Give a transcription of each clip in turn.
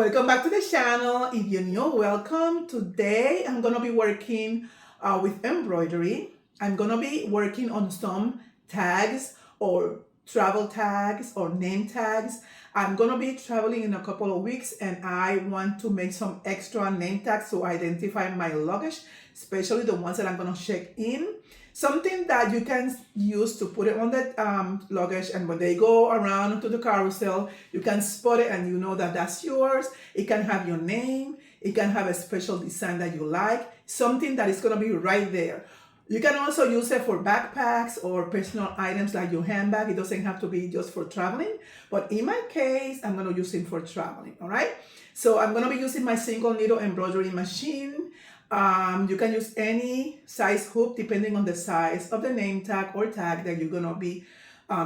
Welcome back to the channel. If you're new, welcome. Today I'm gonna be working with embroidery. I'm gonna be working on some tags or travel tags or name tags. I'm gonna be traveling in a couple of weeks and I want to make some extra name tags to identify my luggage, especially the ones that I'm gonna check in. Something that you can use to put it on the luggage, and when they go around to the carousel, you can spot it and you know that that's yours. It can have your name. It can have a special design that you like, something that is going to be right there. You can also use it for backpacks or personal items like your handbag. It doesn't have to be just for traveling, but in my case, I'm going to use it for traveling, all right? So I'm going to be using my single needle embroidery machine. You can use any size hoop depending on the size of the name tag or tag that you're going to be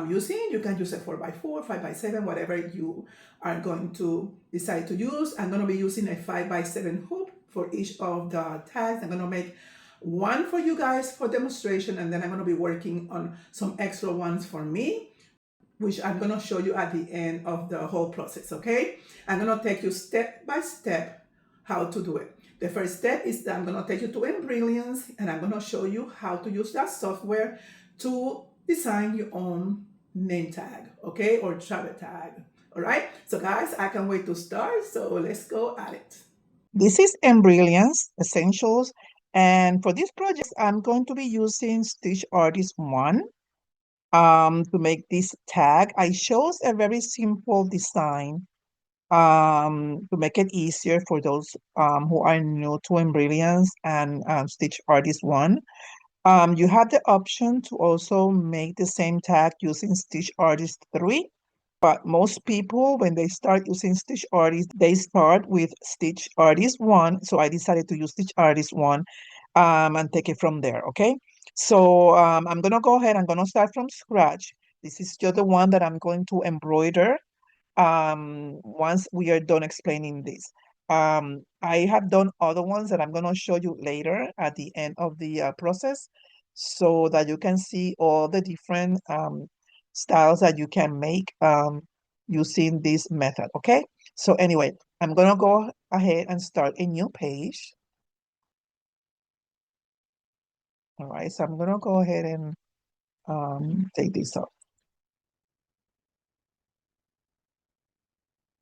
using. You can use a 4x4, 5x7, whatever you are going to decide to use. I'm going to be using a 5x7 hoop for each of the tags. I'm going to make one for you guys for demonstration, and then I'm going to be working on some extra ones for me, which I'm going to show you at the end of the whole process, okay? I'm going to take you step by step how to do it. The first step is that I'm going to take you to Embroider, and I'm going to show you how to use that software to design your own name tag, okay, or travel tag. All right, so guys, I can't wait to start, so let's go at it. This is Embroider Essentials, and for this project, I'm going to be using Stitch Artist 1 to make this tag. I chose a very simple design to make it easier for those who are new to Embroider and Stitch Artist 1. You have the option to also make the same tag using Stitch Artist 3, but most people, when they start using Stitch Artist, they start with Stitch Artist 1, so I decided to use Stitch Artist 1 and take it from there, okay? So I'm gonna go ahead, I'm gonna start from scratch. This is just the one that I'm going to embroider once we are done explaining this. I have done other ones that I'm going to show you later at the end of the process so that you can see all the different styles that you can make using this method, okay? So anyway, I'm going to go ahead and start a new page. All right, so I'm going to go ahead and take this off.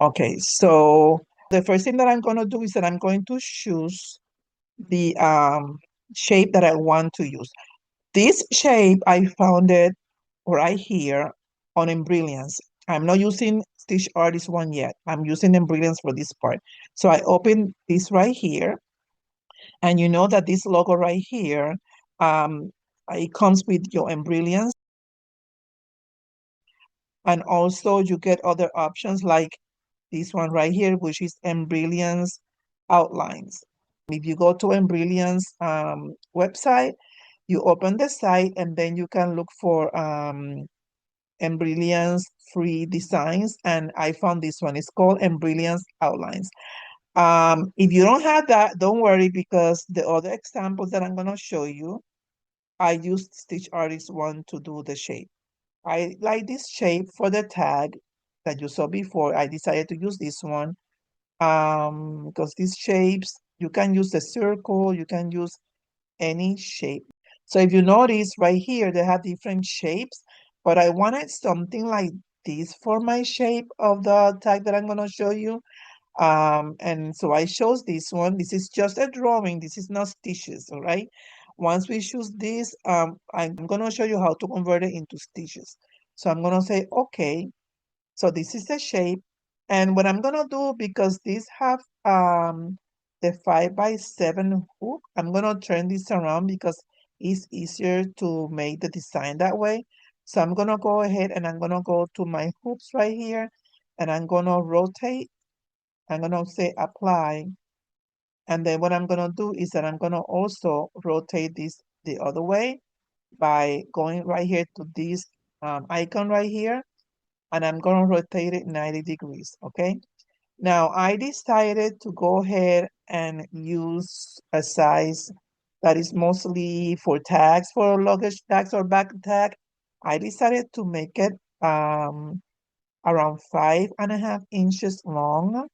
Okay, so the first thing that I'm going to do is that I'm going to choose the shape that I want to use. This shape, I found it right here on Embroider. I'm not using Stitch Artist 1 yet. I'm using Embroider for this part. So I open this right here, and you know that this logo right here, it comes with your Embroider, and also you get other options like this one right here, which is Embroider outlines. If you go to Embroider's website, you open the site and then you can look for Embroider's free designs. And I found this one. It's called Embroider's Outlines. If you don't have that, don't worry, because the other examples that I'm going to show you, I used Stitch Artist 1 to do the shape. I like this shape for the tag that you saw before. I decided to use this one because these shapes, you can use the circle, you can use any shape. So if you notice right here, they have different shapes, but I wanted something like this for my shape of the tag that I'm going to show you. And so I chose this one. This is just a drawing. This is not stitches, all right? Once we choose this, I'm going to show you how to convert it into stitches. So I'm going to say, okay, so this is the shape. And what I'm going to do, because these have the 5x7 hook, I'm going to turn this around because it's easier to make the design that way. So I'm going to go ahead and I'm going to go to my hoops right here, and I'm going to rotate. I'm going to say apply. And then what I'm going to do is that I'm going to also rotate this the other way by going right here to this icon right here. And I'm going to rotate it 90 degrees, okay? Now, I decided to go ahead and use a size that is mostly for tags, for luggage tags or bag tag. I decided to make it around 5.5 inches long.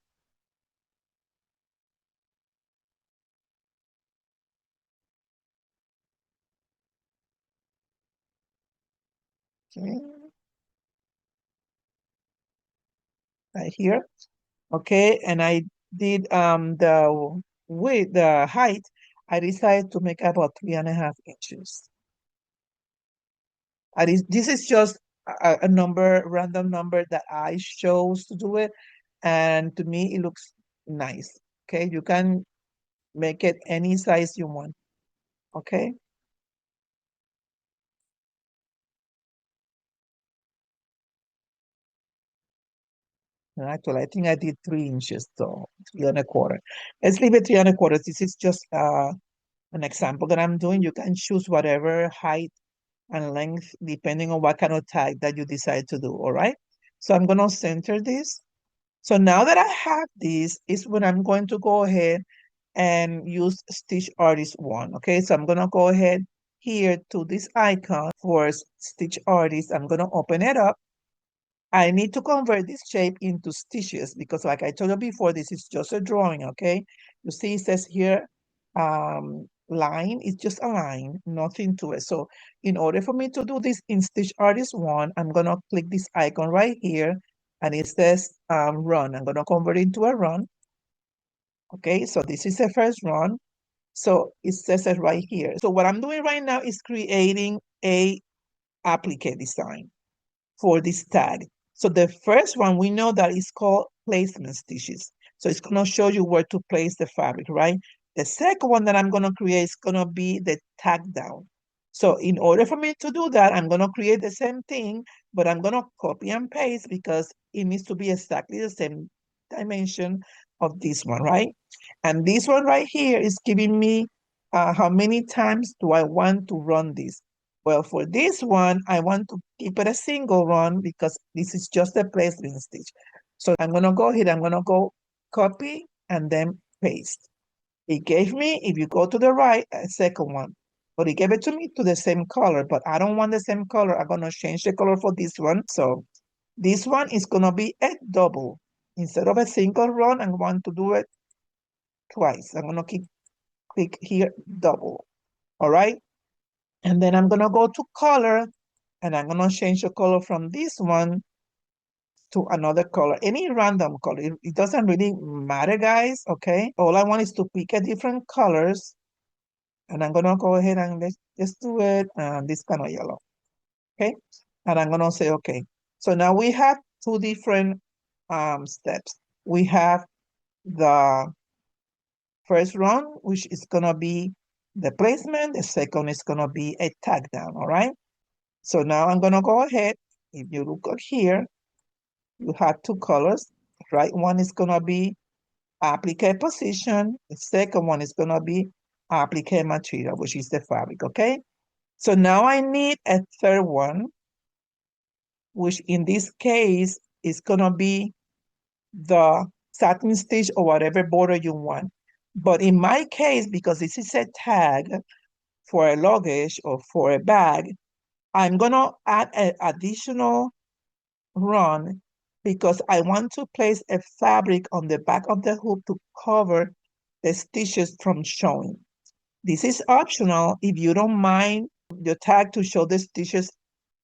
Okay, right here. Okay, and I did the width, the height, I decided to make about 3.5 inches. This is just a number, random number that I chose to do it, and to me it looks nice. Okay, you can make it any size you want. Okay. Actually, I think I did 3 inches, so 3.25. Let's leave it 3.25. This is just an example that I'm doing. You can choose whatever height and length depending on what kind of tag that you decide to do. All right. So I'm gonna center this. So now that I have this is when I'm going to go ahead and use Stitch Artist 1. Okay, so I'm gonna go ahead here to this icon for Stitch Artist. I'm gonna open it up. I need to convert this shape into stitches because like I told you before, this is just a drawing, okay? You see it says here, line, it's just a line, nothing to it. So in order for me to do this in Stitch Artist 1, I'm gonna click this icon right here and it says run. I'm gonna convert it into a run. Okay, so this is the first run. So it says it right here. So what I'm doing right now is creating a applique design for this tag. So the first one, we know that is called placement stitches. So it's gonna show you where to place the fabric, right? The second one that I'm gonna create is gonna be the tag down. So in order for me to do that, I'm gonna create the same thing, but I'm gonna copy and paste because it needs to be exactly the same dimension of this one, right? And this one right here is giving me how many times do I want to run this? Well, for this one, I want to keep it a single run because this is just a placement stitch. So I'm gonna go ahead, I'm gonna go copy and then paste. It gave me, if you go to the right, a second one, but it gave it to me to the same color, but I don't want the same color. I'm gonna change the color for this one. So this one is gonna be a double. Instead of a single run, I want to do it twice. I'm gonna click here, double, all right? And then I'm gonna go to color and I'm gonna change the color from this one to another color, any random color. It doesn't really matter, guys, okay? All I want is to pick a different colors and I'm gonna go ahead and let's do it this kind of yellow, okay? And I'm gonna say, okay. So now we have two different steps. We have the first run, which is gonna be the placement. The second is gonna be a tag down, all right? So now I'm gonna go ahead. If you look at here, you have two colors. The right one is gonna be applique position. The second one is gonna be applique material, which is the fabric, okay? So now I need a third one, which in this case is gonna be the satin stitch or whatever border you want. But in my case, because this is a tag for a luggage or for a bag, I'm gonna add an additional run because I want to place a fabric on the back of the hoop to cover the stitches from showing. This is optional. If you don't mind your tag to show the stitches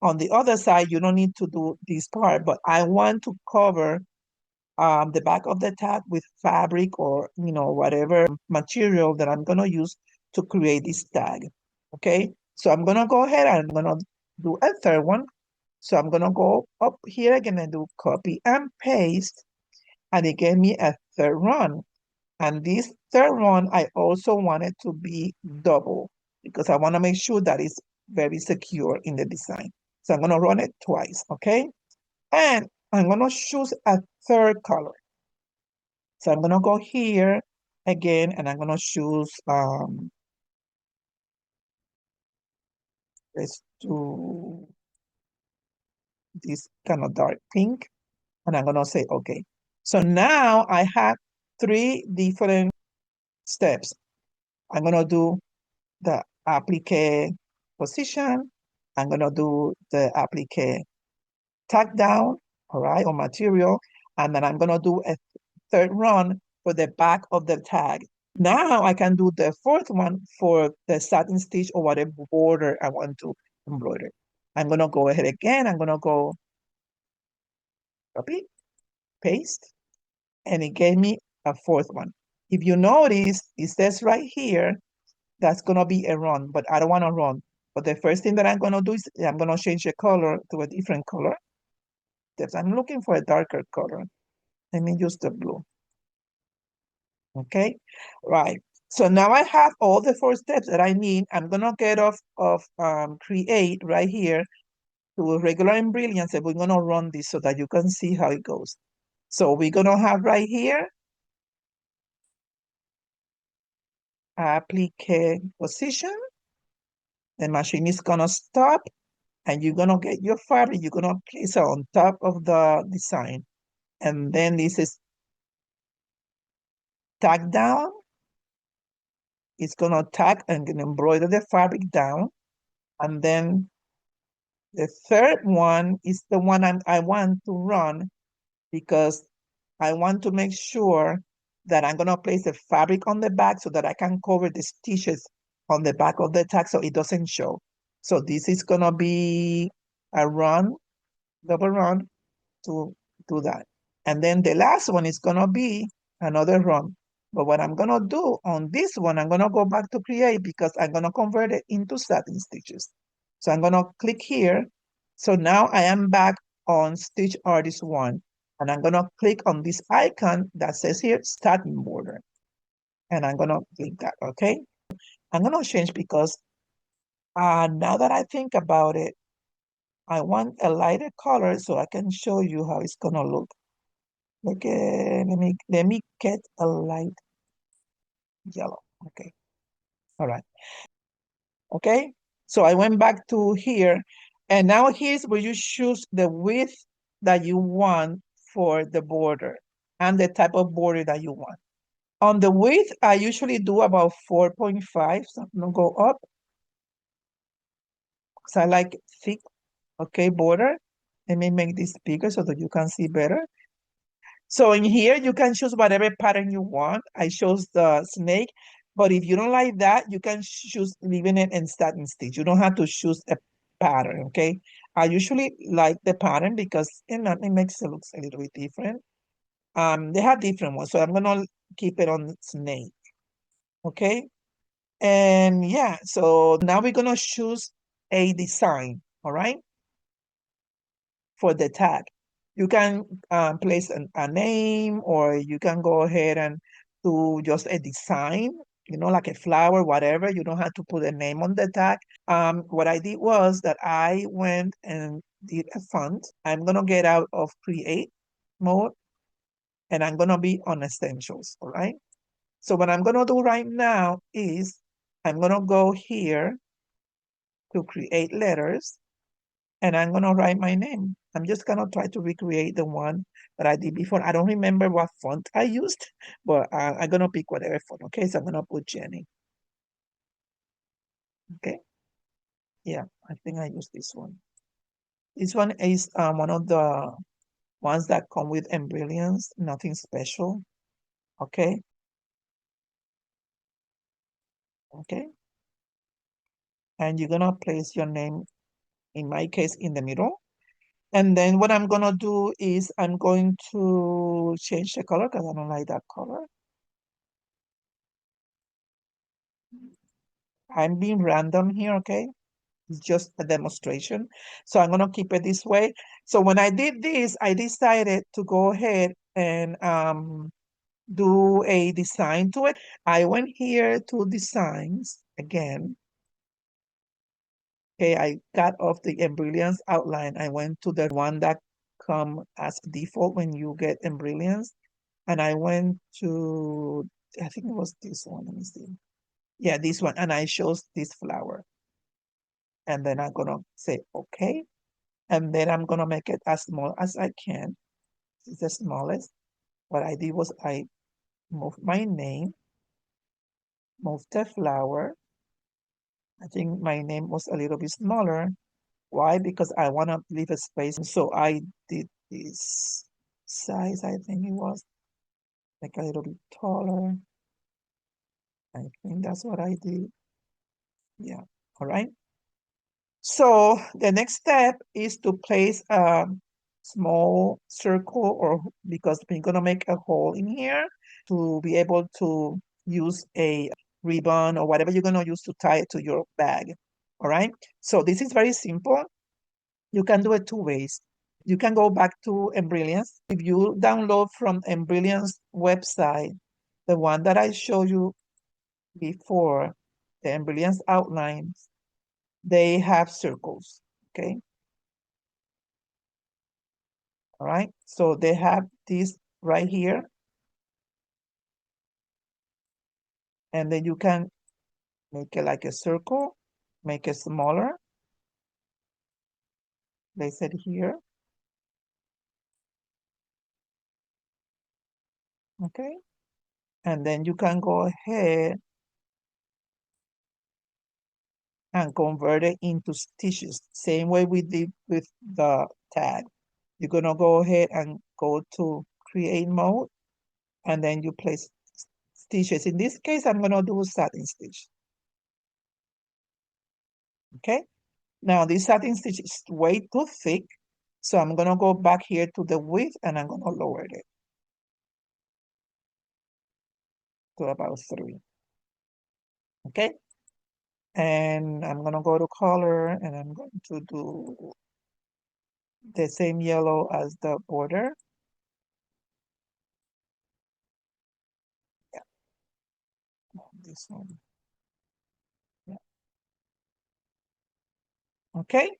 on the other side, you don't need to do this part, but I want to cover the back of the tag with fabric or, whatever material that I'm gonna use to create this tag, okay? So I'm gonna go ahead and I'm gonna do a third one. So I'm gonna go up here again and do copy and paste, and it gave me a third run. And this third one, I also want it to be double because I wanna make sure that it's very secure in the design. So I'm gonna run it twice, okay? And I'm gonna choose a third color. So I'm gonna go here again and I'm gonna choose, let's do this kind of dark pink. And I'm gonna say, okay. So now I have three different steps. I'm gonna do the applique position. I'm gonna do the applique tack down, all right, or material. And then I'm gonna do a third run for the back of the tag. Now I can do the fourth one for the satin stitch or whatever border I want to embroider. I'm gonna go ahead again. I'm gonna go copy, paste, and it gave me a fourth one. If you notice, it says right here, that's gonna be a run, but I don't wanna run. But the first thing that I'm gonna do is I'm gonna change the color to a different color. Because I'm looking for a darker color. Let me use the blue. Okay, right. So now I have all the 4 steps that I need. I'm gonna get off of create right here to a regular and brilliance, and we're gonna run this so that you can see how it goes. So we're gonna have right here applique position. The machine is gonna stop, and you're gonna get your fabric. You're gonna place it on top of the design, and then this is tack down. It's gonna tack and embroider the fabric down, and then the third one is the one I want to run because I want to make sure that I'm gonna place the fabric on the back so that I can cover the stitches on the back of the tag so it doesn't show. So this is gonna be a run, double run to do that. And then the last one is gonna be another run. But what I'm gonna do on this one, I'm gonna go back to create because I'm gonna convert it into satin stitches. So I'm gonna click here. So now I am back on Stitch Artist 1. And I'm gonna click on this icon that says here, satin border. And I'm gonna click that, okay? I'm gonna change because now that I think about it, I want a lighter color so I can show you how it's gonna look. Okay, let me get a light yellow. Okay, all right. Okay, so I went back to here, and now here's where you choose the width that you want for the border and the type of border that you want. On the width, I usually do about 4.5, so I'm gonna go up because I like thick, okay, border. Let me make this bigger so that you can see better. So in here, you can choose whatever pattern you want. I chose the snake, but if you don't like that, you can choose leaving it in satin stitch. You don't have to choose a pattern, okay? I usually like the pattern because it makes it look a little bit different. They have different ones, so I'm gonna keep it on snake, okay? And yeah, so now we're gonna choose a design, all right? For the tag. You can place a name or you can go ahead and do just a design, like a flower, whatever. You don't have to put a name on the tag. What I did was that I went and did a font. I'm going to get out of create mode and I'm going to be on essentials, all right? So what I'm going to do right now is I'm going to go here to create letters and I'm gonna write my name. I'm just gonna try to recreate the one that I did before. I don't remember what font I used, but I'm gonna pick whatever font. Okay, so I'm gonna put Jenny. Okay, yeah, I think I used this one. This one is one of the ones that come with embrilliance, nothing special. Okay, okay, and you're gonna place your name, in my case, in the middle. And then what I'm gonna do is I'm going to change the color because I don't like that color. I'm being random here, okay? It's just a demonstration. So I'm gonna keep it this way. So when I did this, I decided to go ahead and do a design to it. I went here to designs again. Okay, I got off the embrilliance outline. I went to the one that come as default when you get embrilliance. And I went to, I think it was this one, let me see. Yeah, this one, and I chose this flower. And then I'm gonna say, okay. And then I'm gonna make it as small as I can. It's the smallest. What I did was I moved my name, moved the flower. I think my name was a little bit smaller. Why? Because I wanna leave a space. So I did this size, I think it was, like a little bit taller. I think that's what I did. Yeah, all right. So the next step is to place a small circle, or because we're gonna make a hole in here to be able to use a ribbon or whatever you're gonna use to tie it to your bag. All right. So this is very simple. You can do it two ways. You can go back to Embrilliance. If you download from Embrilliance website, the one that I showed you before, the Embrilliance outlines, they have circles. Okay. All right. So they have this right here. And then you can make it like a circle, make it smaller. Place it here. Okay. And then you can go ahead and convert it into stitches. Same way we did with the tag. You're gonna go ahead and go to create mode, and then you place stitches. In this case, I'm gonna do satin stitch. Okay. Now this satin stitch is way too thick, so I'm gonna go back here to the width and I'm gonna lower it to about 3. Okay. And I'm gonna go to color and I'm going to do the same yellow as the border. Yeah, this one. Yeah. Okay.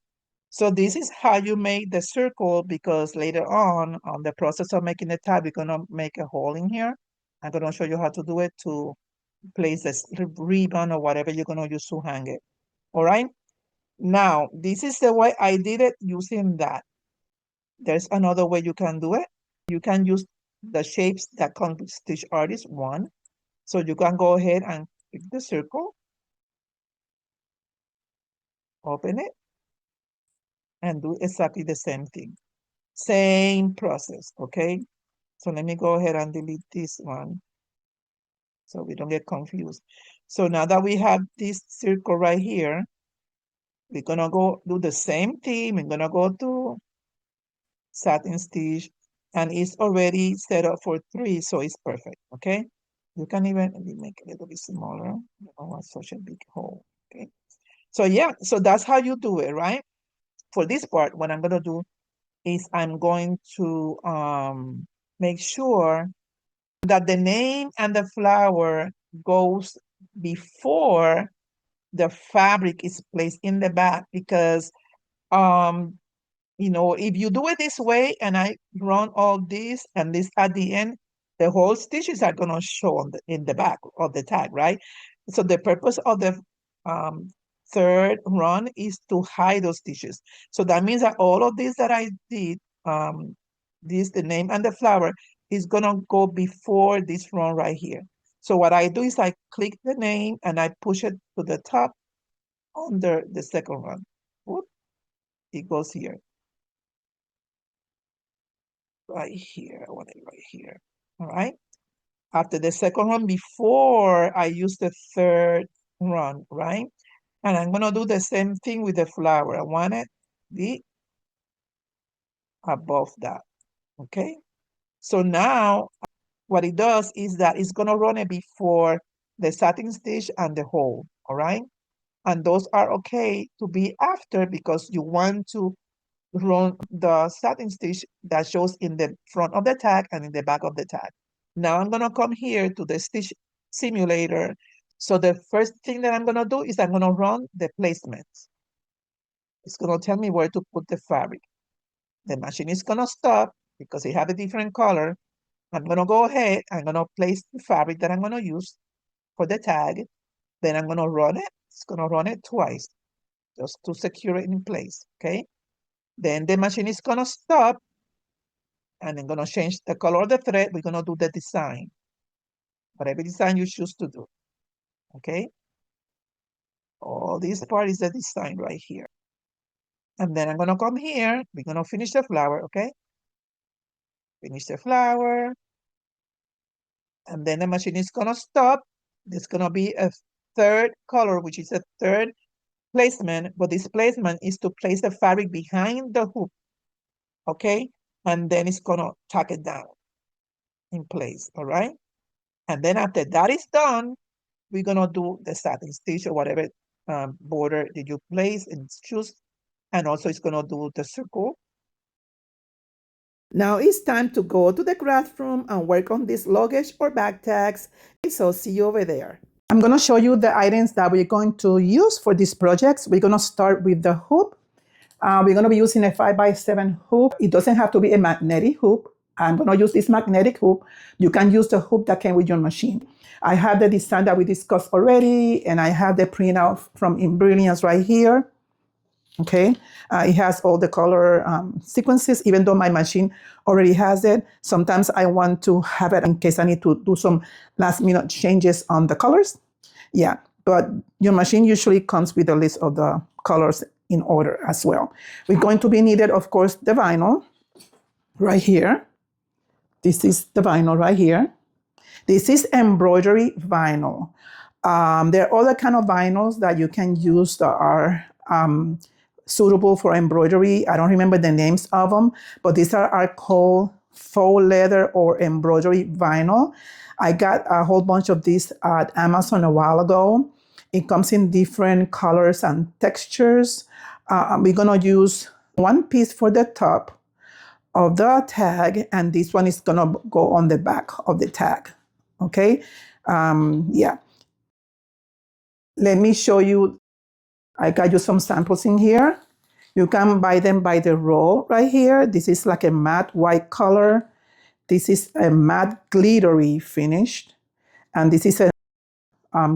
So this is how you make the circle, because later on the process of making the tab, we're gonna make a hole in here. I'm gonna show you how to do it to place this ribbon or whatever you're gonna use to hang it. All right. Now, this is the way I did it using that. There's another way you can do it. You can use the shapes that come with Stitch Artist 1. So you can go ahead and pick the circle, open it, and do exactly the same thing. Same process, okay? So let me go ahead and delete this one so we don't get confused. So now that we have this circle right here, we're gonna go do the same thing. We're gonna go to satin stitch, and it's already set up for 3, so it's perfect, okay? You can even let me make it a little bit smaller. I don't want such a big hole, okay? So yeah, so that's how you do it, right? For this part, what I'm gonna do is I'm going to make sure that the name and the flower goes before the fabric is placed in the back, because you know, if you do it this way and I run all this and this at the end, the whole stitches are gonna show on in the back of the tag, right? So the purpose of the um, third run is to hide those stitches. So that means that all of this that I did, this, the name and the flower, is gonna go before this run right here. So what I do is I click the name and I push it to the top under the second run. Whoop, it goes here. Right here, I want it right here. All right. After the second run, before I use the third run, right? And I'm gonna do the same thing with the flower. I want it be above that, okay? So now what it does is that it's gonna run it before the satin stitch and the hole, all right? And those are okay to be after, because you want to run the satin stitch that shows in the front of the tag and in the back of the tag. Now I'm gonna come here to the stitch simulator. So the first thing that I'm gonna do is I'm gonna run the placements. It's gonna tell me where to put the fabric. The machine is gonna stop because it have a different color. I'm gonna go ahead, I'm gonna place the fabric that I'm gonna use for the tag. Then I'm gonna run it. It's gonna run it twice just to secure it in place, okay? Then the machine is gonna stop, and I'm gonna change the color of the thread. We're gonna do the design, whatever design you choose to do, okay? All this part is the design right here. And then I'm gonna come here, we're gonna finish the flower, okay? Finish the flower, and then the machine is gonna stop. There's gonna be a third color, which is a third placement, but this placement is to place the fabric behind the hoop, okay? And then it's gonna tack it down in place, all right? And then after that is done, we're gonna do the satin stitch or whatever border that you place and choose. And also it's gonna do the circle. Now it's time to go to the craft room and work on these luggage or bag tags. So see you over there. I'm going to show you the items that we're going to use for these projects. We're going to start with the hoop. We're going to be using a 5x7 hoop. It doesn't have to be a magnetic hoop. I'm going to use this magnetic hoop. You can use the hoop that came with your machine. I have the design that we discussed already, and I have the printout from Embroidering right here. Okay, it has all the color sequences, even though my machine already has it. Sometimes I want to have it in case I need to do some last minute changes on the colors. Yeah, but your machine usually comes with a list of the colors in order as well. We're going to be needed, of course, the vinyl right here. This is the vinyl right here. This is embroidery vinyl. There are other kind of vinyls that you can use that are suitable for embroidery. I don't remember the names of them, but these are called faux leather or embroidery vinyl. I got a whole bunch of these at Amazon a while ago. It comes in different colors and textures. We're gonna use one piece for the top of the tag, and this one is gonna go on the back of the tag. Okay, yeah. Let me show you. I got you some samples in here. You can buy them by the roll right here. This is like a matte white color. This is a matte glittery finish. And this is a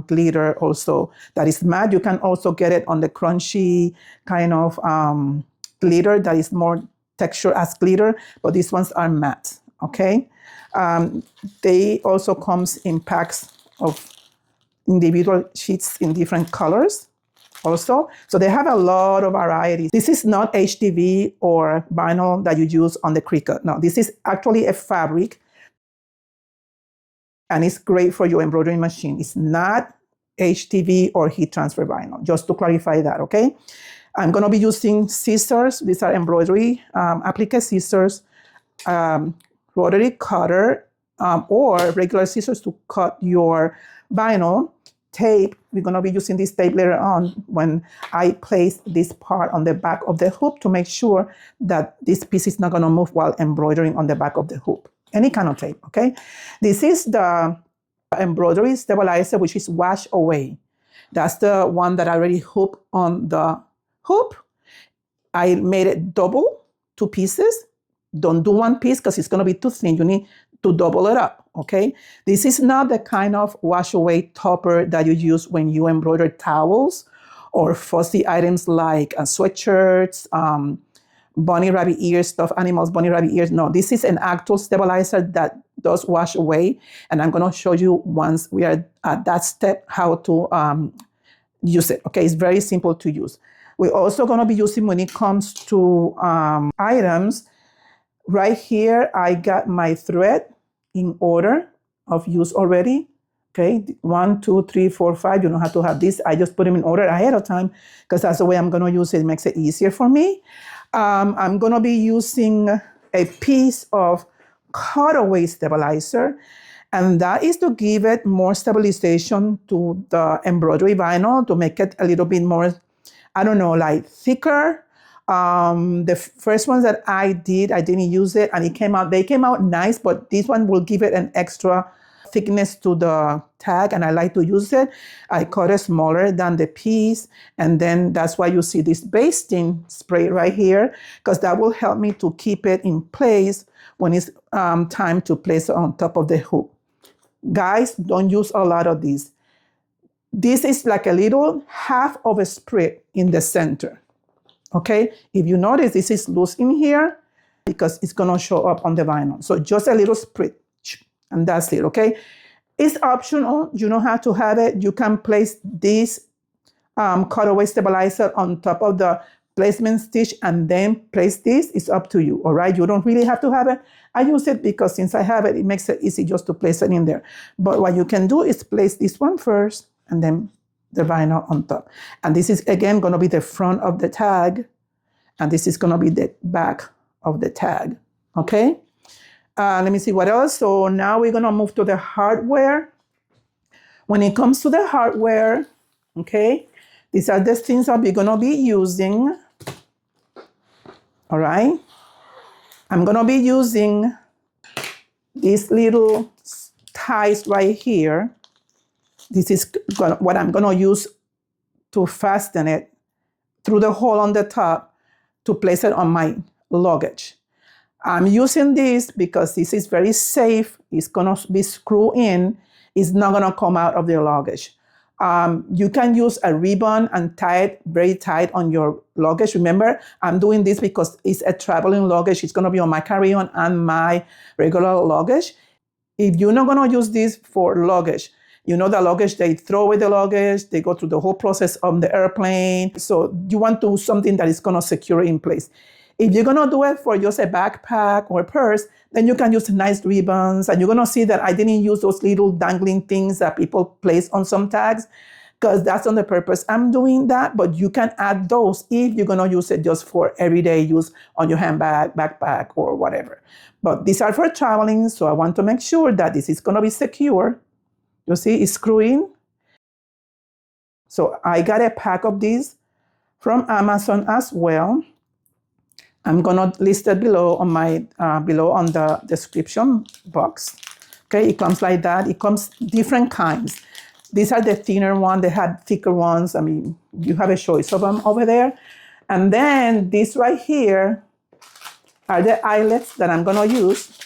glitter also that is matte. You can also get it on the crunchy kind of glitter that is more texture as glitter, but these ones are matte, okay? They also comes in packs of individual sheets in different colors also. So they have a lot of varieties. This is not HTV or vinyl that you use on the Cricut. No, this is actually a fabric, and it's great for your embroidery machine. It's not HTV or heat transfer vinyl, just to clarify that, okay? I'm gonna be using scissors. These are embroidery applique scissors, rotary cutter, or regular scissors to cut your vinyl. Tape, we're gonna be using this tape later on when I place this part on the back of the hoop to make sure that this piece is not gonna move while embroidering on the back of the hoop. Any kind of tape, okay? This is the embroidery stabilizer, which is wash away. That's the one that I already hooped on the hoop. I made it double, 2 pieces. Don't do 1 piece because it's gonna be too thin. You need to double it up, okay? This is not the kind of wash away topper that you use when you embroider towels or fussy items like sweatshirts, bunny rabbit ears, stuffed animals, bunny rabbit ears. No, this is an actual stabilizer that does wash away. And I'm gonna show you once we are at that step how to use it, okay? It's very simple to use. We're also gonna be using, when it comes to items, right here, I got my thread in order of use already. Okay, 1, 2, 3, 4, 5. You don't have to have this. I just put them in order ahead of time because that's the way I'm going to use it. It makes it easier for me. I'm going to be using a piece of cutaway stabilizer, and that is to give it more stabilization to the embroidery vinyl to make it a little bit more, I don't know, like thicker. The first ones that I didn't use it, and they came out nice, but this one will give it an extra thickness to the tag, and I like to use it. I cut it smaller than the piece, and then that's why you see this basting spray right here, because that will help me to keep it in place when it's time to place it on top of the hoop. Guys, don't use a lot of these. This is like a little half of a sprit in the center. Okay, if you notice, this is loose in here because it's gonna show up on the vinyl. So just a little sprit, and that's it, okay? It's optional, you don't have to have it. You can place this cutaway stabilizer on top of the placement stitch and then place this. It's up to you, all right? You don't really have to have it. I use it because since I have it, it makes it easy just to place it in there. But what you can do is place this one first and then the vinyl on top. And this is, again, going to be the front of the tag. And this is going to be the back of the tag. Okay? Let me see what else. So now we're going to move to the hardware. When it comes to the hardware, okay, these are the things that we're going to be using. All right? I'm going to be using these little ties right here. This is what I'm going to use to fasten it through the hole on the top to place it on my luggage. I'm using this because this is very safe. It's going to be screwed in. It's not going to come out of the luggage. You can use a ribbon and tie it very tight on your luggage. Remember, I'm doing this because it's a traveling luggage. It's going to be on my carry-on and my regular luggage. If you're not going to use this for luggage, you know the luggage, they throw away the luggage, they go through the whole process on the airplane. So you want to do something that is going to secure it in place. If you're going to do it for just a backpack or a purse, then you can use nice ribbons. And you're going to see that I didn't use those little dangling things that people place on some tags, because that's on the purpose. I'm doing that, but you can add those if you're going to use it just for everyday use on your handbag, backpack, or whatever. But these are for traveling, so I want to make sure that this is going to be secure. You see, it's screwing. So I got a pack of these from Amazon as well. I'm gonna list it below on my below on the description box. Okay, it comes like that. It comes different kinds. These are the thinner ones. They had thicker ones. I mean, you have a choice of them over there. And then this right here are the eyelets that I'm gonna use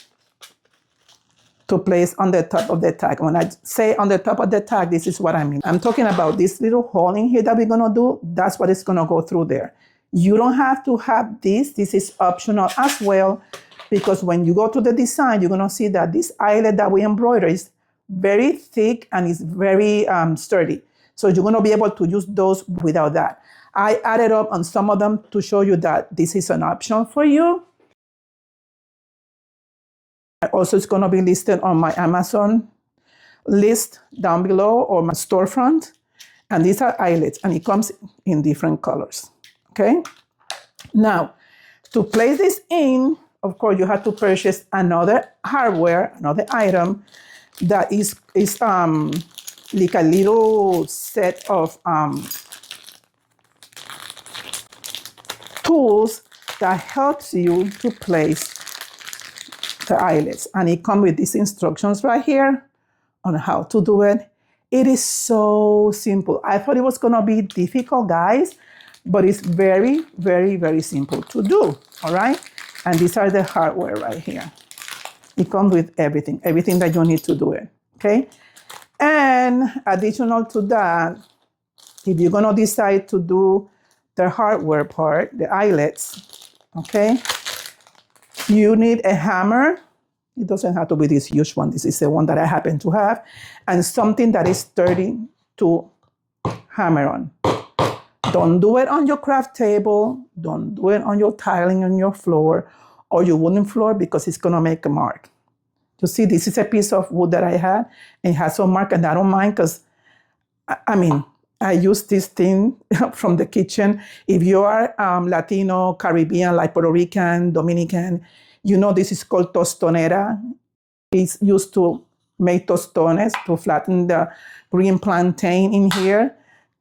to place on the top of the tag. When I say on the top of the tag, this is what I mean. I'm talking about this little hole in here that we're gonna do. That's what is gonna go through there. You don't have to have this. This is optional as well, because when you go to the design, you're going to see that this eyelet that we embroider is very thick and is very sturdy. So you're going to be able to use those without that. I added up on some of them to show you that this is an option for you. Also, it's going to be listed on my Amazon list down below or my storefront. And these are eyelets, and it comes in different colors. Okay, now to place this in, of course, you have to purchase another hardware, another item that is like a little set of tools that helps you to place the eyelets. And it comes with these instructions right here on how to do it. It is so simple. I thought it was going to be difficult, guys. But it's very, very, very simple to do, all right? And these are the hardware right here. It comes with everything that you need to do it, okay? And additional to that, if you're gonna decide to do the hardware part, the eyelets, okay? You need a hammer. It doesn't have to be this huge one. This is the one that I happen to have. And something that is sturdy to hammer on. Don't do it on your craft table. Don't do it on your tiling on your floor or your wooden floor, because it's going to make a mark. You see, this is a piece of wood that I had, and it has some mark, and I don't mind because, I mean, I use this thing from the kitchen. If you are Latino, Caribbean, like Puerto Rican, Dominican, you know this is called tostonera. It's used to make tostones, to flatten the green plantain in here.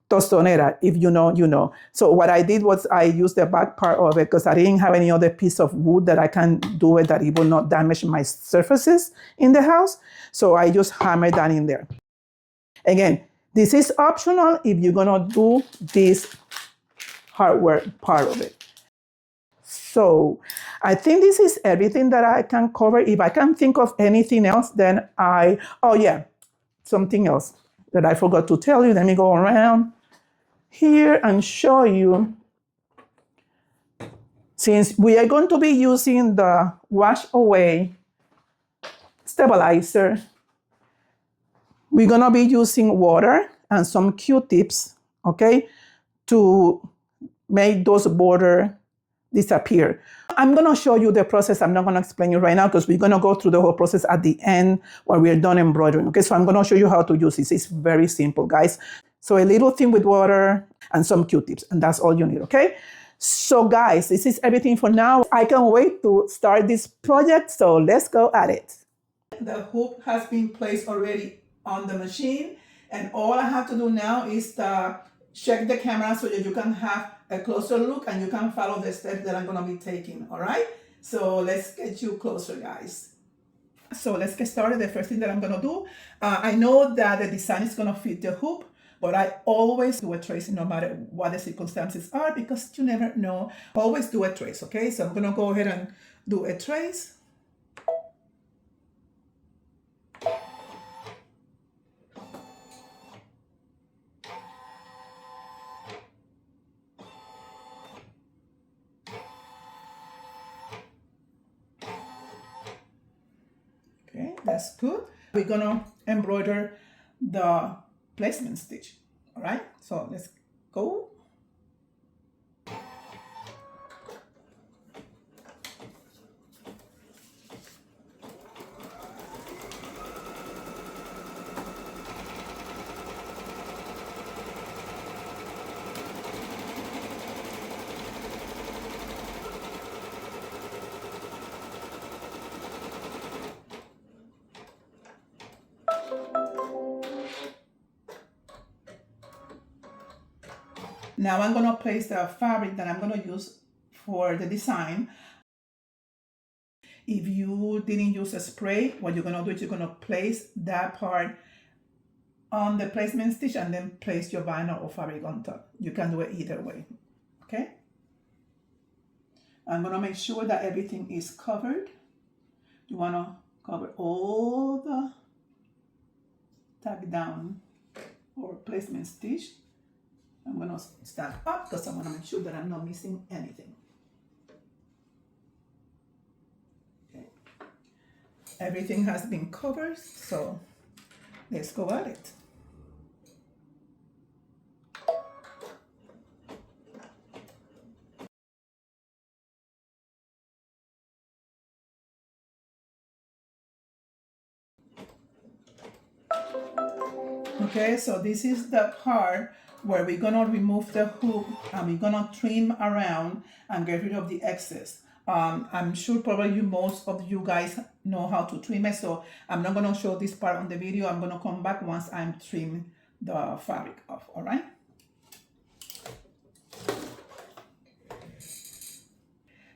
Tostonera, if you know, you know. So what I did was I used the back part of it because I didn't have any other piece of wood that I can do it that it will not damage my surfaces in the house. So I just hammered that in there. Again, this is optional if you're gonna do this hardware part of it. So I think this is everything that I can cover. If I can think of anything else, then oh yeah, something else that I forgot to tell you. Let me go around here and show you. Since we are going to be using the wash away stabilizer, we're going to be using water and some Q-tips, okay, to make those borders disappear. I'm going to show you the process. I'm not going to explain it right now because we're going to go through the whole process at the end when we're done embroidering. Okay, so I'm going to show you how to use this. It's very simple, guys. So a little thing with water and some Q-tips, and that's all you need, okay? So guys, this is everything for now. I can't wait to start this project, so let's go at it. The hoop has been placed already on the machine, and all I have to do now is to check the camera so that you can have a closer look and you can follow the steps that I'm gonna be taking, all right? So let's get you closer, guys. So let's get started. The first thing that I'm gonna do, I know that the design is gonna fit the hoop, but I always do a tracing no matter what the circumstances are, because you never know. Always do a trace, okay? So I'm gonna go ahead and do a trace. Okay, that's good. We're gonna embroider the placement stitch, all right? So let's go. Now I'm gonna place the fabric that I'm gonna use for the design. If you didn't use a spray, what you're gonna do is you're gonna place that part on the placement stitch and then place your vinyl or fabric on top. You can do it either way, okay? I'm gonna make sure that everything is covered. You wanna cover all the tack down or placement stitch. I'm gonna stack up because I wanna make sure that I'm not missing anything. Okay. Everything has been covered, so let's go at it. Okay, so this is the part where we're gonna remove the hoop and we're gonna trim around and get rid of the excess. I'm sure probably most of you guys know how to trim it, so I'm not gonna show this part on the video. I'm gonna come back once I'm trimming the fabric off, all right?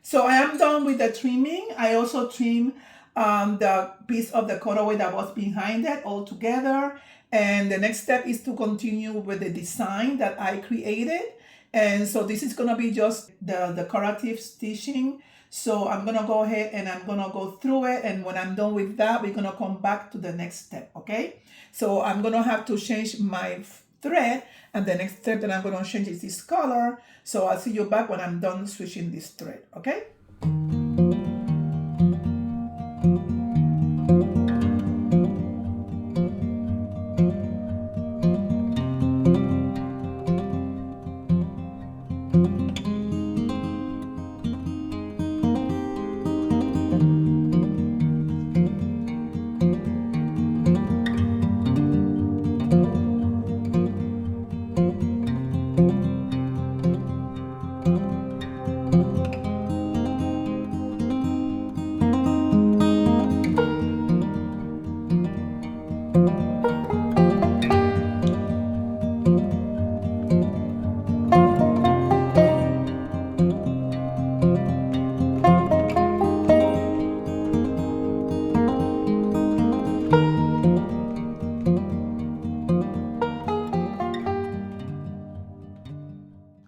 So I am done with the trimming. I also trim the piece of the cutaway that was behind it all together. And the next step is to continue with the design that I created. And so this is gonna be just the decorative stitching. So I'm gonna go ahead and I'm gonna go through it. And when I'm done with that, we're gonna come back to the next step, okay? So I'm gonna have to change my thread. And the next step that I'm gonna change is this color. So I'll see you back when I'm done switching this thread, okay?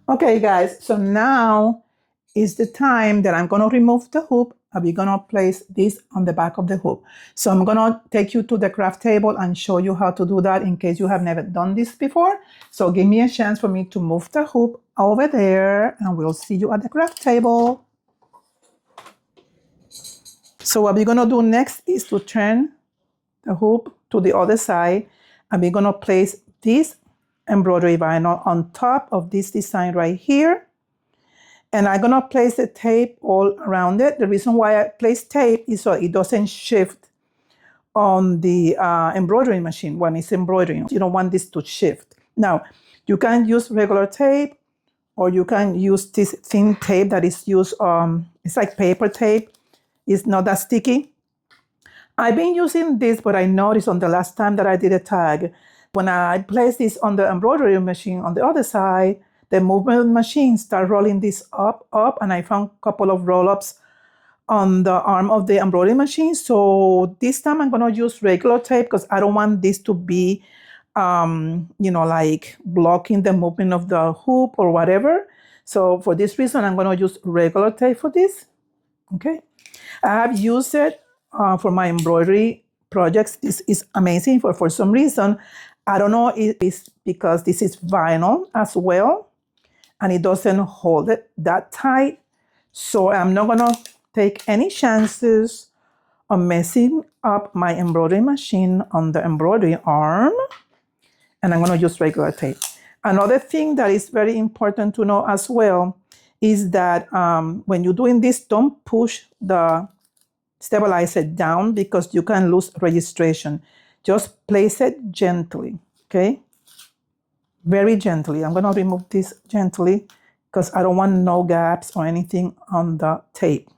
Okay, guys, so now is the time that I'm gonna remove the hoop and we're gonna place this on the back of the hoop. So I'm gonna take you to the craft table and show you how to do that in case you have never done this before. So give me a chance for me to move the hoop over there and we'll see you at the craft table. So what we're gonna do next is to turn the hoop to the other side and we're gonna place this embroidery vinyl on top of this design right here. And I'm gonna place the tape all around it. The reason why I place tape is so it doesn't shift on the embroidery machine when it's embroidering. You don't want this to shift. Now, you can use regular tape, or you can use this thin tape that is used, it's like paper tape. It's not that sticky. I've been using this, but I noticed on the last time that I did a tag, when I placed this on the embroidery machine on the other side, the movement machine started rolling this up, and I found a couple of roll-ups on the arm of the embroidery machine. So this time I'm gonna use regular tape because I don't want this to be, like blocking the movement of the hoop or whatever. So for this reason, I'm gonna use regular tape for this, okay? I have used it for my embroidery projects. This is amazing for some reason. I don't know if it's because this is vinyl as well, and it doesn't hold it that tight. So I'm not gonna take any chances on messing up my embroidery machine on the embroidery arm, and I'm gonna use regular tape. Another thing that is very important to know as well is that when you're doing this, don't push the stabilizer down because you can lose registration. Just place it gently, okay? Very gently. I'm gonna remove this gently because I don't want no gaps or anything on the tape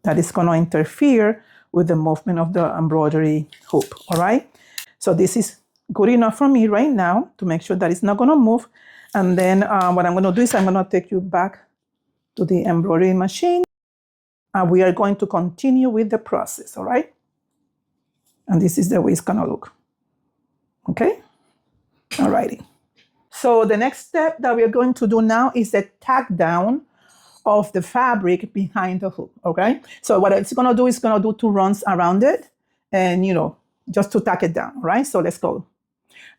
that is gonna interfere with the movement of the embroidery hoop, all right? So this is good enough for me right now to make sure that it's not gonna move. And then what I'm gonna do is I'm gonna take you back to the embroidery machine, and we are going to continue with the process, all right? And this is the way it's gonna look, okay? All righty. So the next step that we're going to do now is the tack down of the fabric behind the hoop, okay? So what it's gonna do is gonna do 2 runs around it and, just to tack it down, all right? So let's go.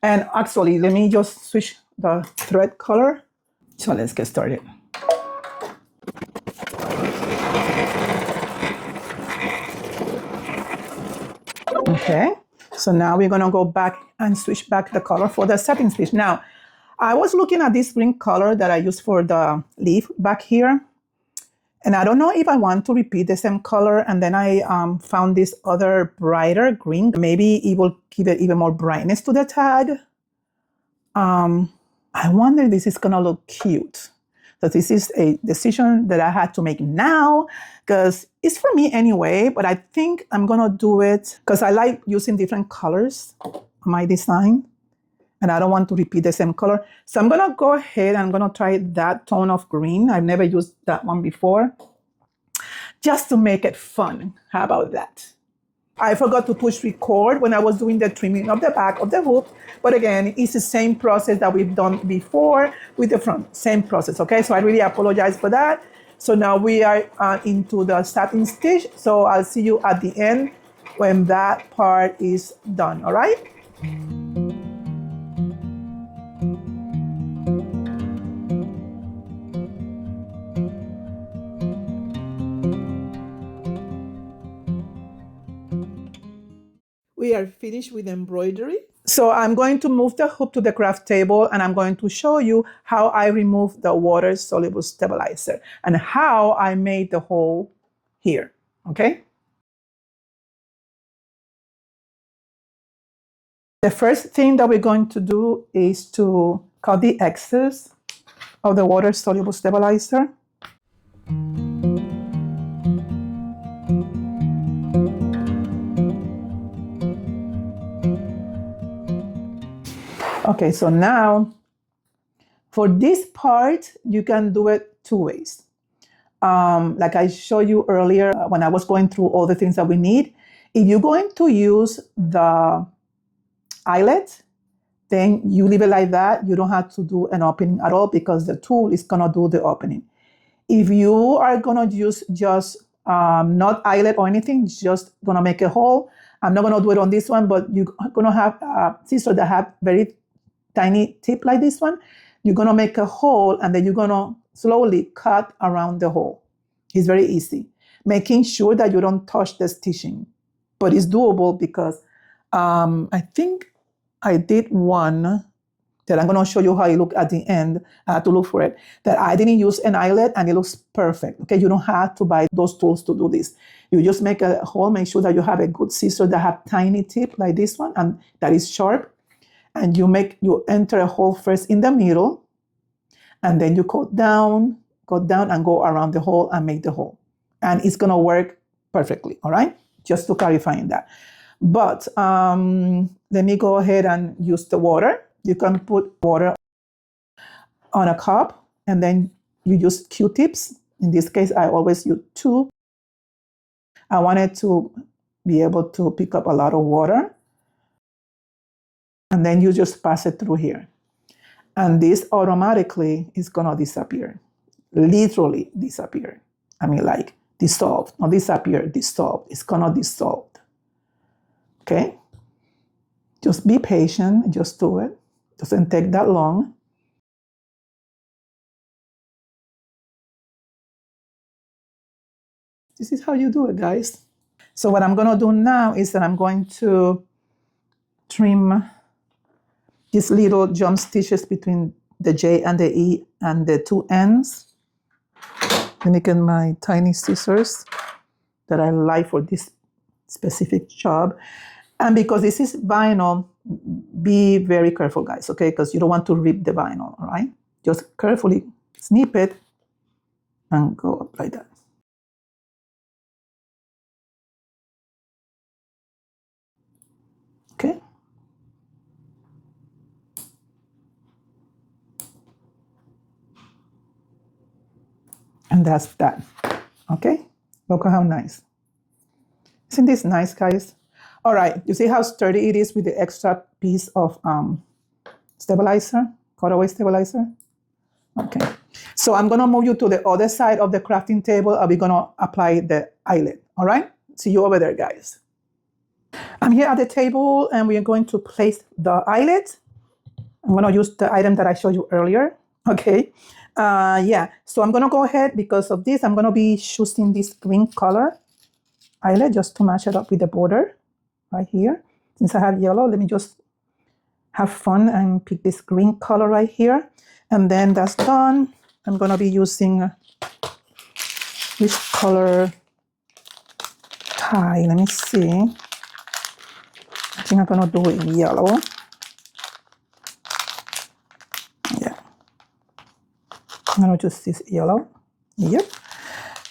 And actually, let me just switch the thread color. So let's get started. Okay, so now we're gonna go back and switch back the color for the satin stitch. Now, I was looking at this green color that I used for the leaf back here, and I don't know if I want to repeat the same color, and then I found this other brighter green. Maybe it will give it even more brightness to the tag. I wonder if this is gonna look cute. So this is a decision that I had to make now because it's for me anyway, but I think I'm gonna do it because I like using different colors on my design and I don't want to repeat the same color. So I'm gonna go ahead and I'm gonna try that tone of green. I've never used that one before, just to make it fun. How about that? I forgot to push record when I was doing the trimming of the back of the hoop. But again, it's the same process that we've done before with the front. Same process, okay? So I really apologize for that. So now we are into the satin stitch. So I'll see you at the end when that part is done, all right? We are finished with embroidery. So I'm going to move the hoop to the craft table and I'm going to show you how I remove the water soluble stabilizer and how I made the hole here, okay? The first thing that we're going to do is to cut the excess of the water soluble stabilizer. Okay, so now for this part, you can do it 2 ways. Like I showed you earlier when I was going through all the things that we need. If you're going to use the eyelet, then you leave it like that. You don't have to do an opening at all because the tool is gonna do the opening. If you are gonna use just not eyelet or anything, just gonna make a hole. I'm not gonna do it on this one, but you're gonna have scissors that have very tiny tip like this one. You're gonna make a hole and then you're gonna slowly cut around the hole. It's very easy. Making sure that you don't touch the stitching, but it's doable because I think I did one that I'm gonna show you how it look at the end. I had to look for it. That I didn't use an eyelet and it looks perfect. Okay, you don't have to buy those tools to do this. You just make a hole, make sure that you have a good scissor that have tiny tip like this one and that is sharp. and you enter a hole first in the middle, and then you go down and go around the hole and make the hole. And it's gonna work perfectly, all right? Just to clarifying that. But let me go ahead and use the water. You can put water on a cup, and then you use Q-tips. In this case, I always use 2. I wanted to be able to pick up a lot of water. And then you just pass it through here. And this automatically is gonna disappear. Literally disappear. I mean, like dissolve, not disappear, dissolve. It's gonna dissolve. Okay? Just be patient, just do it. Doesn't take that long. This is how you do it, guys. So what I'm gonna do now is that I'm going to trim these little jump stitches between the J and the E and the 2 ends. Let me get my tiny scissors that I like for this specific job. And because this is vinyl, be very careful, guys, okay? Because you don't want to rip the vinyl, all right? Just carefully snip it and go up like that. Okay? And that's that, okay? Look how nice. Isn't this nice, guys? All right, you see how sturdy it is with the extra piece of stabilizer, cutaway stabilizer? Okay, so I'm gonna move you to the other side of the crafting table and we're gonna apply the eyelet, all right? See you over there, guys. I'm here at the table and we are going to place the eyelet. I'm gonna use the item that I showed you earlier, okay? Yeah, so I'm gonna go ahead, because of this, I'm gonna be choosing this green color eyelet just to match it up with the border right here. Since I have yellow, let me just have fun and pick this green color right here. And then that's done. I'm gonna be using which color tie? Let me see. I think I'm gonna do it in yellow. Yeah. I'm gonna just this yellow. Yep.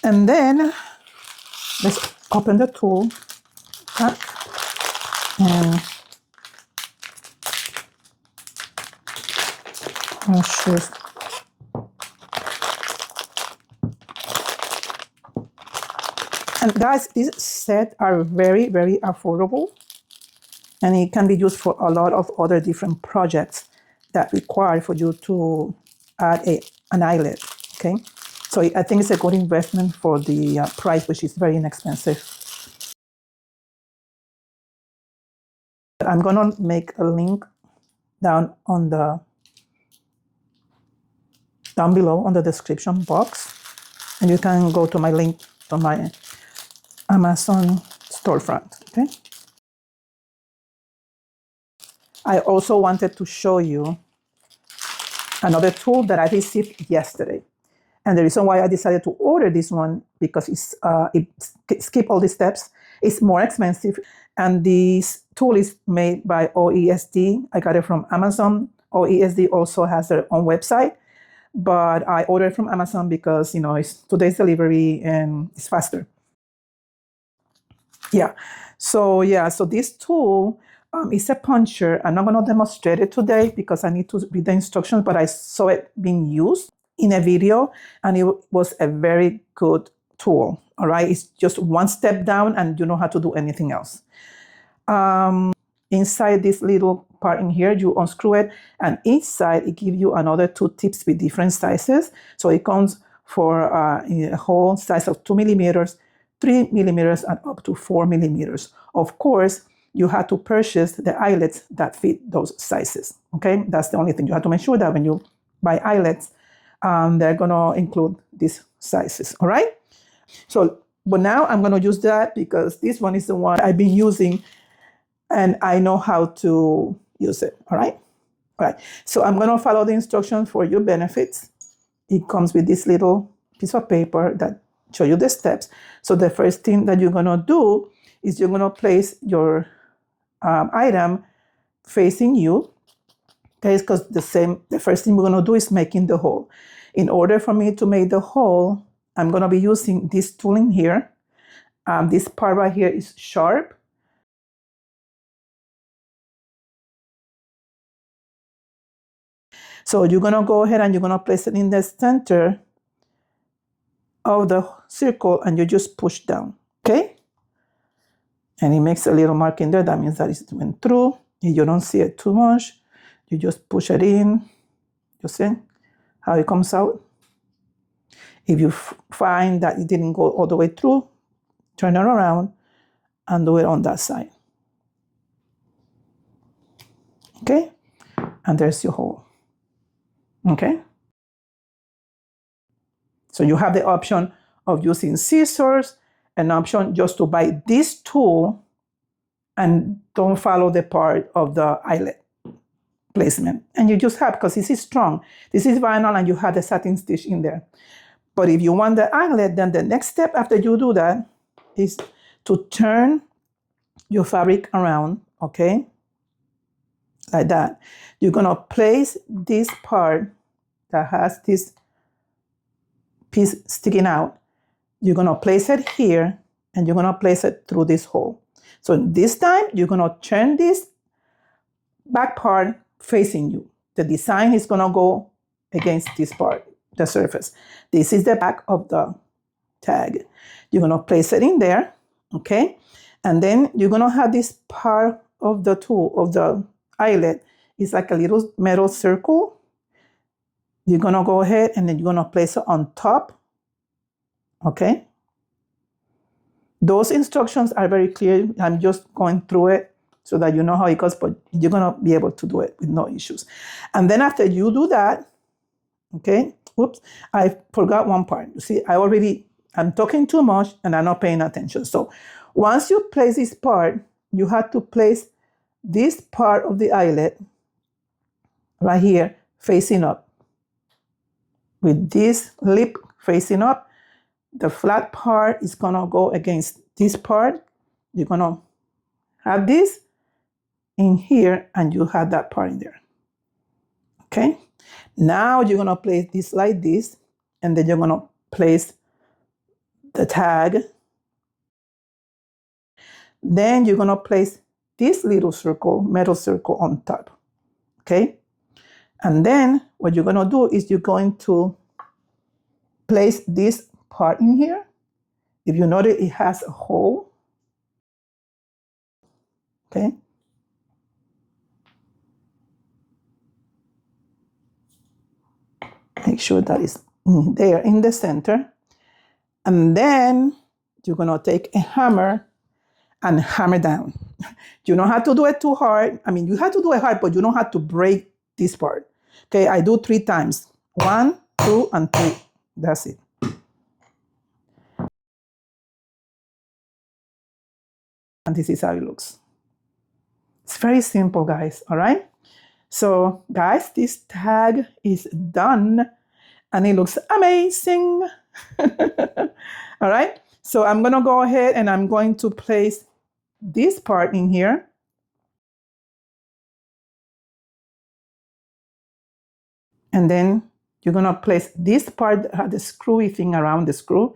And then let's open the tool back and I'll choose. And guys, these sets are very, very affordable, and it can be used for a lot of other different projects that require for you to add an eyelet, okay? So I think it's a good investment for the price, which is very inexpensive. I'm gonna make a link down below on the description box, and you can go to my link to my Amazon storefront, okay? I also wanted to show you another tool that I received yesterday. And the reason why I decided to order this one, because it skips all the steps, it's more expensive. And this tool is made by OESD. I got it from Amazon. OESD also has their own website, but I ordered from Amazon because, you know, it's 2 days delivery and it's faster. Yeah. So this tool is a puncher. I'm not going to demonstrate it today because I need to read the instructions, but I saw it being used in a video and it was a very good tool. All right. It's just one step down and you know how to do anything else. Inside this little part in here, you unscrew it, and inside it gives you another 2 tips with different sizes. So it comes for a whole size of 2 millimeters, 3 millimeters, and up to 4 millimeters. Of course, you have to purchase the eyelets that fit those sizes. Okay, that's the only thing. You have to make sure that when you buy eyelets, they're gonna include these sizes. All right. So, but now I'm gonna use that because this one is the one I've been using, and I know how to use it. All right. All right. So I'm gonna follow the instructions for your benefits. It comes with this little piece of paper that show you the steps. So the first thing that you're gonna do is you're gonna place your item facing you, Okay, because the first thing we're gonna do is making the hole. In order for me to make the hole, I'm gonna be using this tool in here. This part right here is sharp. So you're gonna go ahead and you're gonna place it in the center of the circle and you just push down, okay? And it makes a little mark in there. That means that it went through. If you don't see it too much, you just push it in. You see how it comes out? If you find that it didn't go all the way through, turn it around and do it on that side. Okay? And there's your hole. Okay? So you have the option of using scissors, an option just to buy this tool and don't follow the part of the eyelet placement. And you just have, because this is strong, this is vinyl and you have the satin stitch in there. But if you want the eyelet, then the next step after you do that is to turn your fabric around, okay? Like that. You're gonna place this part that has this piece sticking out. You're gonna place it here and you're gonna place it through this hole. So this time you're gonna turn this back part facing you. The design is gonna go against this part, the surface. This is the back of the tag. You're gonna place it in there, okay? And then you're gonna have this part of the tool, of the eyelet. It's like a little metal circle. You're gonna go ahead and then you're gonna place it on top, okay? Those instructions are very clear. I'm just going through it so that you know how it goes, but you're gonna be able to do it with no issues. And then after you do that, okay, oops, I forgot one part. You see, I'm talking too much and I'm not paying attention. So once you place this part, you have to place this part of the eyelet right here facing up. With this lip facing up, the flat part is gonna go against this part. You're gonna have this in here and you have that part in there, okay? Now you're gonna place this like this and then you're gonna place the tag. Then you're gonna place this little circle, metal circle on top, okay? And then what you're gonna do is you're going to place this part in here. If you notice, it has a hole, okay? Make sure that is there in the center. And then you're gonna take a hammer and hammer down. You don't have to do it too hard. I mean, you have to do it hard, but you don't have to break this part. Okay, I do 3 times. 1, 2, and 3. That's it. And this is how it looks. It's very simple, guys, all right? So, guys, this tag is done, and it looks amazing. All right? So I'm gonna go ahead and I'm going to place this part in here. And then you're gonna place this part that had the screwy thing around the screw.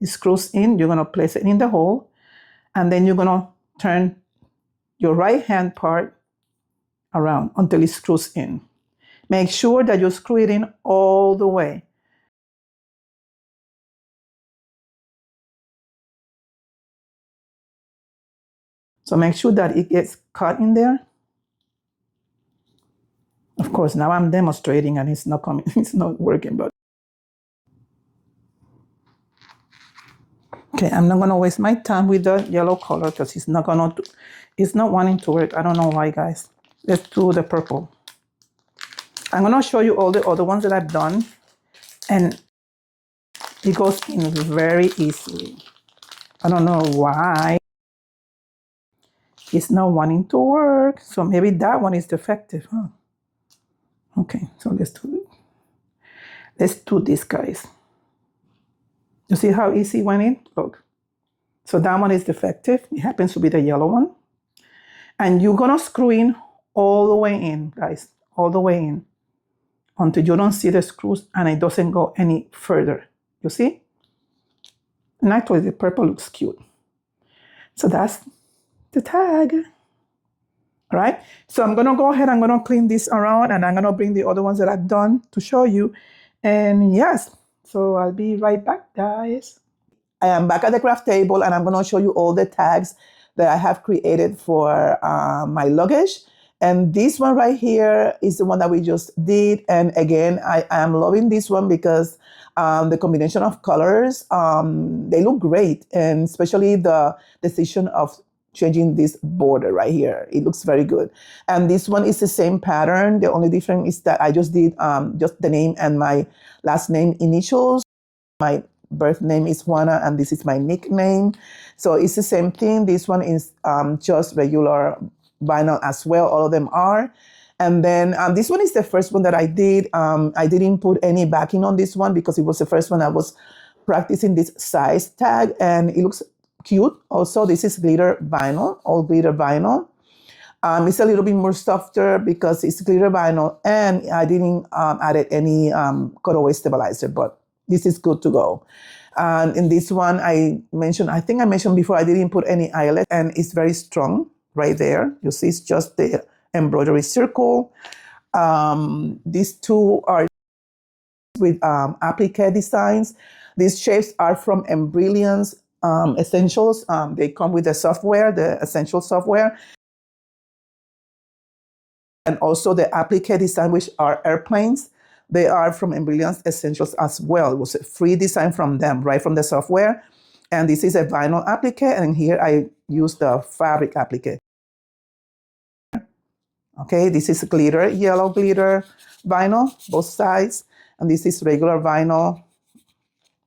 It screws in, you're gonna place it in the hole. And then you're gonna turn your right hand part around until it screws in. Make sure that you screw it in all the way. So make sure that it gets caught in there. Of course, now I'm demonstrating and it's not coming, it's not working, but. Okay, I'm not gonna waste my time with the yellow color because it's not wanting to work. I don't know why, guys. Let's do the purple. I'm gonna show you all the other ones that I've done, and it goes in very easily. I don't know why it's not wanting to work. So maybe that one is defective, huh? Okay, so let's do this, guys. You see how easy it went in? Look. So that one is defective. It happens to be the yellow one. And you're gonna screw in all the way in, guys. all the way in until you don't see the screws and it doesn't go any further. You see? And actually the purple looks cute. So that's the tag. All right. So I'm going to go ahead. I'm going to clean this around and I'm going to bring the other ones that I've done to show you. And yes, so I'll be right back, guys. I am back at the craft table and I'm going to show you all the tags that I have created for my luggage. And this one right here is the one that we just did. And again, I am loving this one because the combination of colors, they look great. And especially the decision of changing this border right here. It looks very good. And this one is the same pattern. The only difference is that I just did just the name and my last name initials. My birth name is Juana and this is my nickname. So it's the same thing. This one is just regular vinyl as well. All of them are. And then this one is the first one that I did. I didn't put any backing on this one because it was the first one I was practicing this size tag and it looks cute. Also, this is glitter vinyl, all glitter vinyl. It's a little bit more softer because it's glitter vinyl and I didn't add any cutaway stabilizer, but this is good to go. And in this one, I think I mentioned before, I didn't put any eyelet and it's very strong right there. You see, it's just the embroidery circle. These two are with applique designs. These shapes are from Embroidering's Essentials. They come with the software, the Essential software. And also the applique design, which are airplanes. They are from Embroidering's Essentials as well. It was a free design from them, right from the software. And this is a vinyl applique. And here I use the fabric applique. Okay, this is glitter, yellow glitter vinyl, both sides. And this is regular vinyl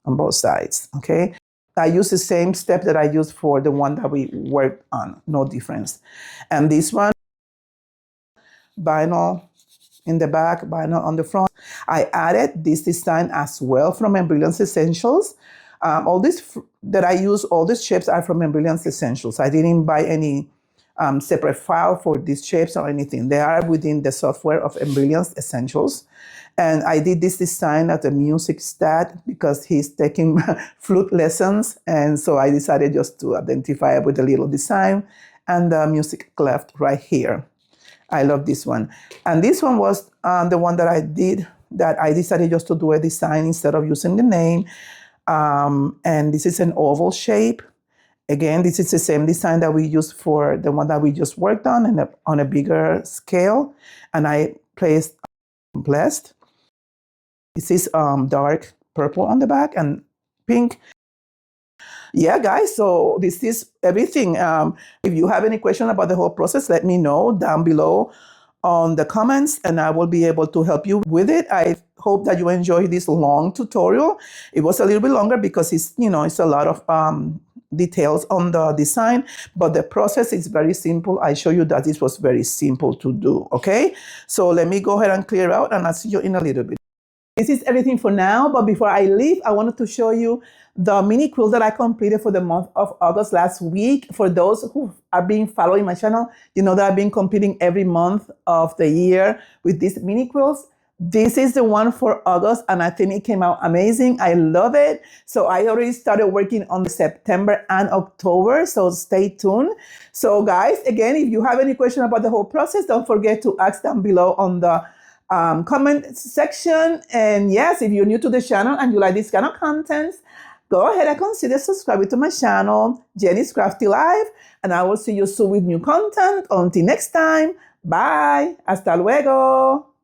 on both sides, okay? I use the same step that I used for the one that we worked on, no difference. And this one, vinyl in the back, vinyl on the front. I added this design as well from Embroidering's Essentials. All this that I use, all these shapes are from Embroidering's Essentials. I didn't buy any separate file for these shapes or anything. They are within the software of Embroidering's Essentials. And I did this design at a music stat because he's taking flute lessons. And so I decided just to identify it with a little design and the music clef right here. I love this one. And this one was the one that I did, that I decided just to do a design instead of using the name. And this is an oval shape. Again, this is the same design that we used for the one that we just worked on and on a bigger scale. And I placed blessed. This is dark purple on the back and pink. Yeah, guys, so this is everything. If you have any question about the whole process, let me know down below on the comments and I will be able to help you with it. I hope that you enjoyed this long tutorial. It was a little bit longer because it's, it's a lot of details on the design, but the process is very simple. I show you that this was very simple to do, okay? So let me go ahead and clear out and I'll see you in a little bit. This is everything for now, but before I leave, I wanted to show you the mini quilt that I completed for the month of August last week. For those who have been following my channel, you know that I've been completing every month of the year with these mini quilts. This is the one for August, and I think it came out amazing. I love it. So I already started working on September and October, so stay tuned. So guys, again, if you have any question about the whole process, don't forget to ask down below on the comment section. And yes, if you're new to the channel and you like this kind of content, go ahead and consider subscribing to my channel, Jenny's Crafty Life, and I will see you soon with new content. Until next time, bye. Hasta luego.